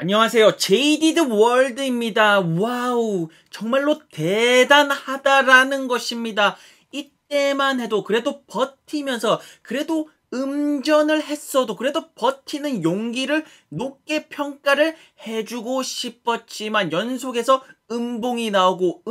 안녕하세요. 제이디드 월드입니다. 와우, 정말로 대단하다라는 것입니다. 이때만 해도 그래도 버티면서 그래도 음전을 했어도 그래도 버티는 용기를 높게 평가를 해주고 싶었지만 연속해서 음봉이 나오고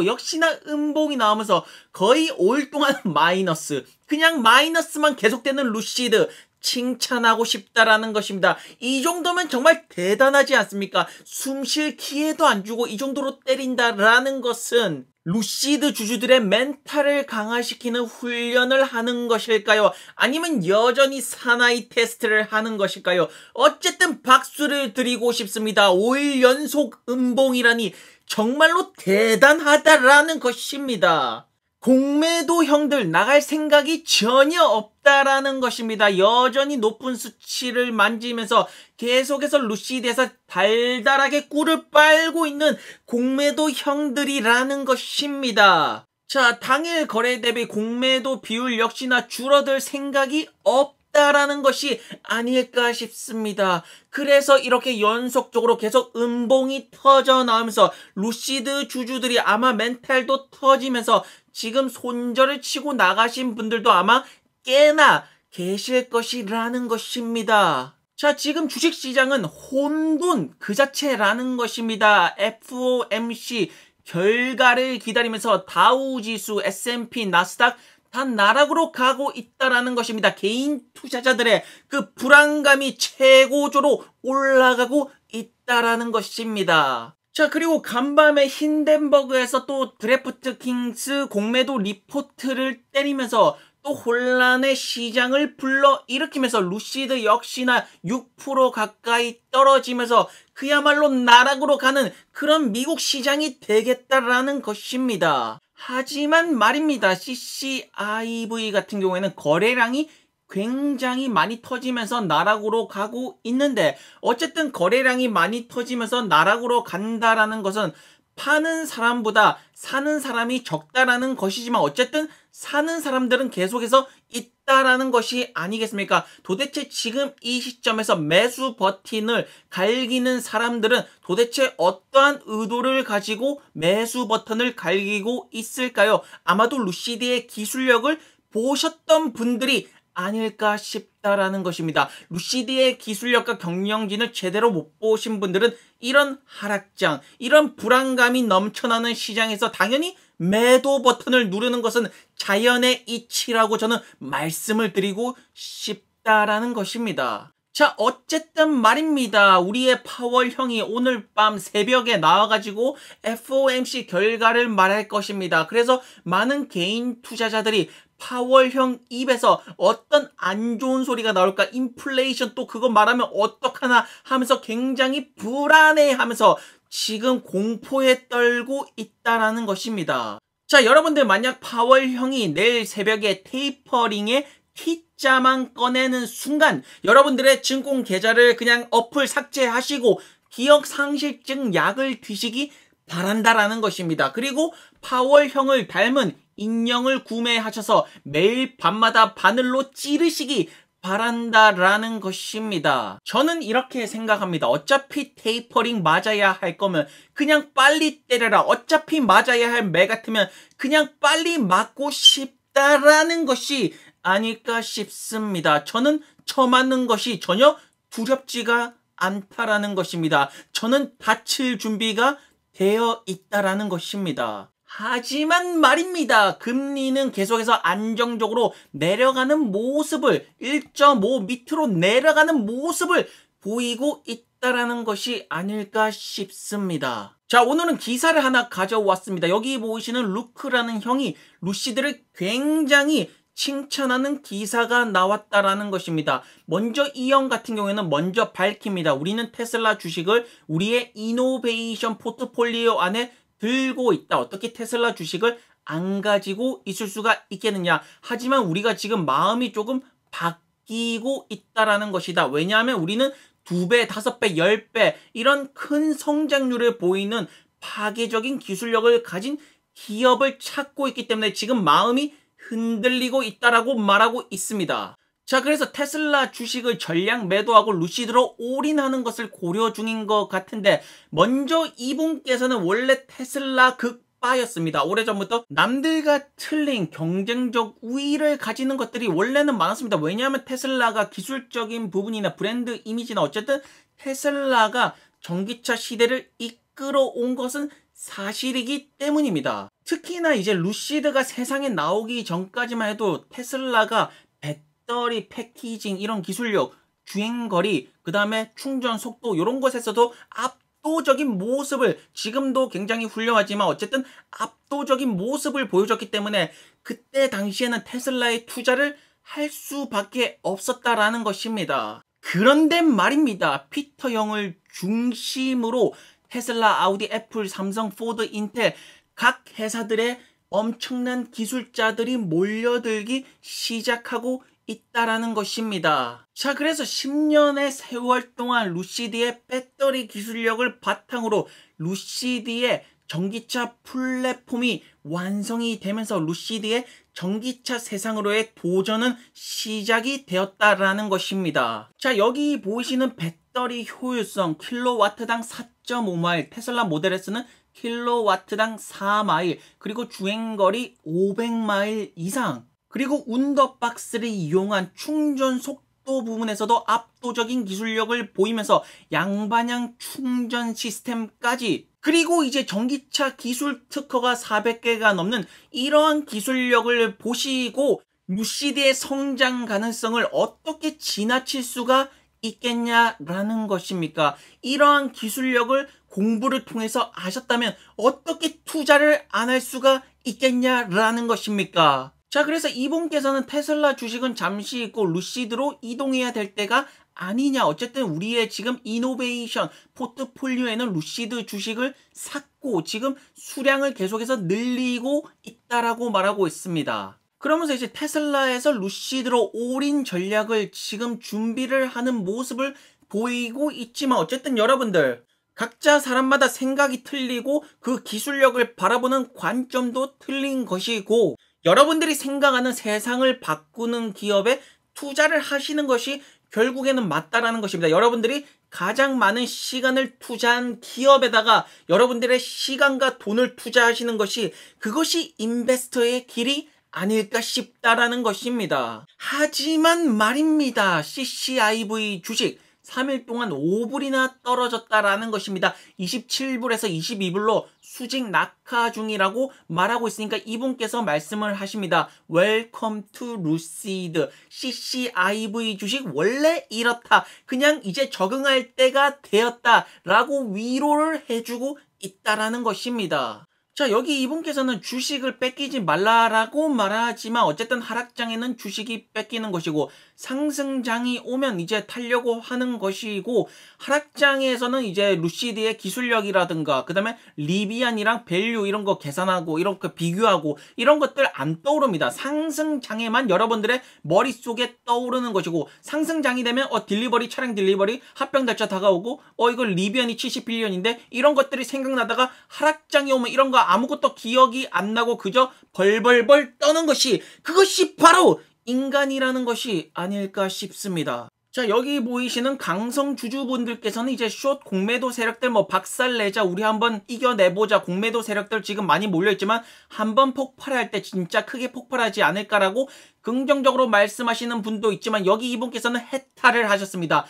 역시나 음봉이 나오면서 거의 올 동안 마이너스, 그냥 마이너스만 계속되는 루시드, 칭찬하고 싶다라는 것입니다. 이 정도면 정말 대단하지 않습니까? 숨 쉴 기회도 안 주고 이 정도로 때린다라는 것은 루시드 주주들의 멘탈을 강화시키는 훈련을 하는 것일까요? 아니면 여전히 사나이 테스트를 하는 것일까요? 어쨌든 박수를 드리고 싶습니다. 5일 연속 음봉이라니 정말로 대단하다라는 것입니다. 공매도 형들 나갈 생각이 전혀 없다라는 것입니다. 여전히 높은 수치를 만지면서 계속해서 루시드에서 달달하게 꿀을 빨고 있는 공매도 형들이라는 것입니다. 자, 당일 거래 대비 공매도 비율 역시나 줄어들 생각이 없다라는 것이 아닐까 싶습니다. 그래서 이렇게 연속적으로 계속 음봉이 터져 나오면서 루시드 주주들이 아마 멘탈도 터지면서 지금 손절을 치고 나가신 분들도 아마 꽤나 계실 것이라는 것입니다. 자, 지금 주식시장은 혼돈 그 자체라는 것입니다. FOMC 결과를 기다리면서 다우지수, S&P, 나스닥 다 나락으로 가고 있다라는 것입니다. 개인 투자자들의 그 불안감이 최고조로 올라가고 있다라는 것입니다. 자, 그리고 간밤에 힌덴버그에서 또 드래프트 킹스 공매도 리포트를 때리면서 또 혼란의 시장을 불러일으키면서 루시드 역시나 6% 가까이 떨어지면서 그야말로 나락으로 가는 그런 미국 시장이 되겠다라는 것입니다. 하지만 말입니다. CCIV 같은 경우에는 거래량이 굉장히 많이 터지면서 나락으로 가고 있는데, 어쨌든 거래량이 많이 터지면서 나락으로 간다라는 것은 파는 사람보다 사는 사람이 적다라는 것이지만 어쨌든 사는 사람들은 계속해서 있다라는 것이 아니겠습니까? 도대체 지금 이 시점에서 매수 버튼을 갈기는 사람들은 도대체 어떠한 의도를 가지고 매수 버튼을 갈기고 있을까요? 아마도 루시드의 기술력을 보셨던 분들이 아닐까 싶다라는 것입니다. 루시드의 기술력과 경영진을 제대로 못 보신 분들은 이런 하락장, 이런 불안감이 넘쳐나는 시장에서 당연히 매도 버튼을 누르는 것은 자연의 이치라고 저는 말씀을 드리고 싶다라는 것입니다. 자, 어쨌든 말입니다. 우리의 파월 형이 오늘 밤 새벽에 나와가지고 FOMC 결과를 말할 것입니다. 그래서 많은 개인 투자자들이 파월 형 입에서 어떤 안 좋은 소리가 나올까, 인플레이션 또 그거 말하면 어떡하나 하면서 굉장히 불안해하면서 지금 공포에 떨고 있다라는 것입니다. 자, 여러분들 만약 파월 형이 내일 새벽에 테이퍼링에 T자만 꺼내는 순간 여러분들의 증권 계좌를 그냥 어플 삭제하시고 기억상실증 약을 드시기 바란다라는 것입니다. 그리고 파월 형을 닮은 인형을 구매하셔서 매일 밤마다 바늘로 찌르시기 바란다라는 것입니다. 저는 이렇게 생각합니다. 어차피 테이퍼링 맞아야 할 거면 그냥 빨리 때려라. 어차피 맞아야 할 매 같으면 그냥 빨리 맞고 싶다라는 것이 아닐까 싶습니다. 저는 처맞는 것이 전혀 두렵지가 않다라는 것입니다. 저는 다칠 준비가 되어 있다라는 것입니다. 하지만 말입니다. 금리는 계속해서 안정적으로 내려가는 모습을 1.5 밑으로 내려가는 모습을 보이고 있다라는 것이 아닐까 싶습니다. 자, 오늘은 기사를 하나 가져왔습니다. 여기 보이시는 루크라는 형이 루시드를 굉장히 칭찬하는 기사가 나왔다라는 것입니다. 먼저 이 형 같은 경우에는 먼저 밝힙니다. 우리는 테슬라 주식을 우리의 이노베이션 포트폴리오 안에 들고 있다. 어떻게 테슬라 주식을 안 가지고 있을 수가 있겠느냐. 하지만 우리가 지금 마음이 조금 바뀌고 있다라는 것이다. 왜냐하면 우리는 2배, 5배, 10배 이런 큰 성장률을 보이는 파괴적인 기술력을 가진 기업을 찾고 있기 때문에 지금 마음이 흔들리고 있다라고 말하고 있습니다. 자, 그래서 테슬라 주식을 전량 매도하고 루시드로 올인하는 것을 고려 중인 것 같은데, 먼저 이분께서는 원래 테슬라 극바였습니다. 오래전부터 남들과 틀린 경쟁적 우위를 가지는 것들이 원래는 많았습니다. 왜냐하면 테슬라가 기술적인 부분이나 브랜드 이미지나 어쨌든 테슬라가 전기차 시대를 이끌어온 것은 사실이기 때문입니다. 특히나 이제 루시드가 세상에 나오기 전까지만 해도 테슬라가 배터리 패키징 이런 기술력, 주행거리, 그 다음에 충전 속도 이런 것에서도 압도적인 모습을, 지금도 굉장히 훌륭하지만 어쨌든 압도적인 모습을 보여줬기 때문에 그때 당시에는 테슬라에 투자를 할 수밖에 없었다라는 것입니다. 그런데 말입니다. 피터 영을 중심으로 테슬라, 아우디, 애플, 삼성, 포드, 인텔 각 회사들의 엄청난 기술자들이 몰려들기 시작하고 있다라는 것입니다. 자, 그래서 10년의 세월 동안 루시드의 배터리 기술력을 바탕으로 루시드의 전기차 플랫폼이 완성이 되면서 루시드의 전기차 세상으로의 도전은 시작이 되었다라는 것입니다. 자, 여기 보이시는 배터리 효율성 킬로와트당 4.5마일, 테슬라 모델 S는 킬로와트당 4마일, 그리고 주행거리 500마일 이상, 그리고 운더박스를 이용한 충전 속도 부분에서도 압도적인 기술력을 보이면서 양방향 충전 시스템까지, 그리고 이제 전기차 기술 특허가 400개가 넘는 이러한 기술력을 보시고 루시드의 성장 가능성을 어떻게 지나칠 수가 있겠냐라는 것입니까? 이러한 기술력을 공부를 통해서 아셨다면 어떻게 투자를 안 할 수가 있겠냐라는 것입니까? 자, 그래서 이분께서는 테슬라 주식은 잠시 잊고 루시드로 이동해야 될 때가 아니냐. 어쨌든 우리의 지금 이노베이션 포트폴리오에는 루시드 주식을 샀고 지금 수량을 계속해서 늘리고 있다라고 말하고 있습니다. 그러면서 이제 테슬라에서 루시드로 올인 전략을 지금 준비를 하는 모습을 보이고 있지만 어쨌든 여러분들 각자 사람마다 생각이 틀리고 그 기술력을 바라보는 관점도 틀린 것이고 여러분들이 생각하는 세상을 바꾸는 기업에 투자를 하시는 것이 결국에는 맞다라는 것입니다. 여러분들이 가장 많은 시간을 투자한 기업에다가 여러분들의 시간과 돈을 투자하시는 것이 그것이 인베스터의 길이 아닐까 싶다라는 것입니다. 하지만 말입니다. CCIV 주식 3일 동안 5불이나 떨어졌다라는 것입니다. 27불에서 22불로 수직 낙하 중이라고 말하고 있으니까 이분께서 말씀을 하십니다. Welcome to Lucid. CCIV 주식 원래 이렇다. 그냥 이제 적응할 때가 되었다라고 위로를 해주고 있다라는 것입니다. 자, 여기 이분께서는 주식을 뺏기지 말라라고 말하지만 어쨌든 하락장에는 주식이 뺏기는 것이고 상승장이 오면 이제 타려고 하는 것이고 하락장에서는 이제 루시드의 기술력이라든가 그 다음에 리비안이랑 밸류 이런 거 계산하고 이런 거 비교하고 이런 것들 안 떠오릅니다. 상승장에만 여러분들의 머릿속에 떠오르는 것이고 상승장이 되면 딜리버리 차량 딜리버리 합병달차 다가오고 이거 리비안이 70빌리언인데 이런 것들이 생각나다가 하락장이 오면 이런 거 아무것도 기억이 안 나고 그저 벌벌벌 떠는 것이 그것이 바로 인간이라는 것이 아닐까 싶습니다. 자, 여기 보이시는 강성 주주분들께서는 이제 숏 공매도 세력들 박살내자 우리 한번 이겨내보자 공매도 세력들 지금 많이 몰려있지만 한번 폭발할 때 진짜 크게 폭발하지 않을까라고 긍정적으로 말씀하시는 분도 있지만 여기 이분께서는 해탈을 하셨습니다.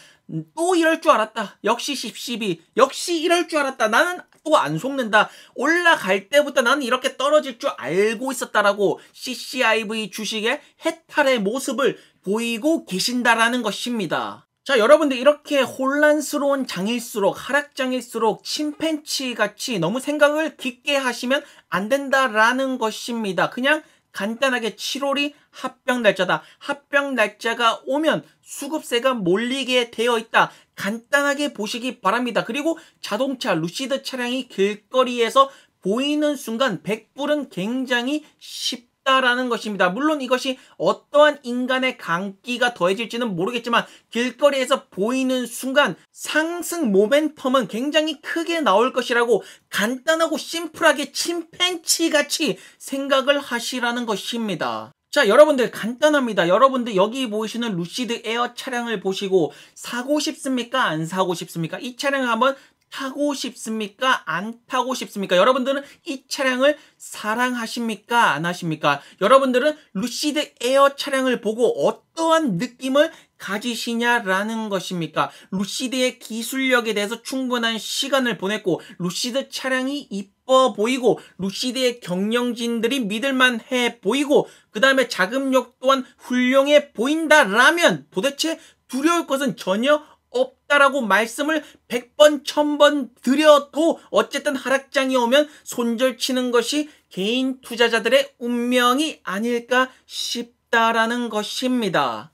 또 이럴 줄 알았다. 역시 10-12 역시 이럴 줄 알았다. 나는 또 안 속는다. 올라갈 때부터 나는 이렇게 떨어질 줄 알고 있었다라고 CCIV 주식의 해탈의 모습을 보이고 계신다라는 것입니다. 자, 여러분들 이렇게 혼란스러운 장일수록 하락장일수록 침팬치같이 너무 생각을 깊게 하시면 안 된다라는 것입니다. 그냥 간단하게 7월이 합병 날짜다. 합병 날짜가 오면 수급세가 몰리게 되어 있다. 간단하게 보시기 바랍니다. 그리고 자동차 루시드 차량이 길거리에서 보이는 순간 100불은 굉장히 쉽다라는 것입니다. 물론 이것이 어떠한 인간의 강기가 더해질지는 모르겠지만 길거리에서 보이는 순간 상승 모멘텀은 굉장히 크게 나올 것이라고 간단하고 심플하게 침팬치같이 생각을 하시라는 것입니다. 자, 여러분들 간단합니다. 여러분들 여기 보이시는 루시드 에어 차량을 보시고 사고 싶습니까? 안 사고 싶습니까? 이 차량을 한번 타고 싶습니까? 안 타고 싶습니까? 여러분들은 이 차량을 사랑하십니까? 안 하십니까? 여러분들은 루시드 에어 차량을 보고 어떠한 느낌을 가지시냐라는 것입니까? 루시드의 기술력에 대해서 충분한 시간을 보냈고 루시드 차량이 이뻐 보이고 루시드의 경영진들이 믿을만해 보이고 그 다음에 자금력 또한 훌륭해 보인다라면 도대체 두려울 것은 전혀 없다라고 말씀을 100번, 1000번 드려도 어쨌든 하락장이 오면 손절치는 것이 개인 투자자들의 운명이 아닐까 싶다라는 것입니다.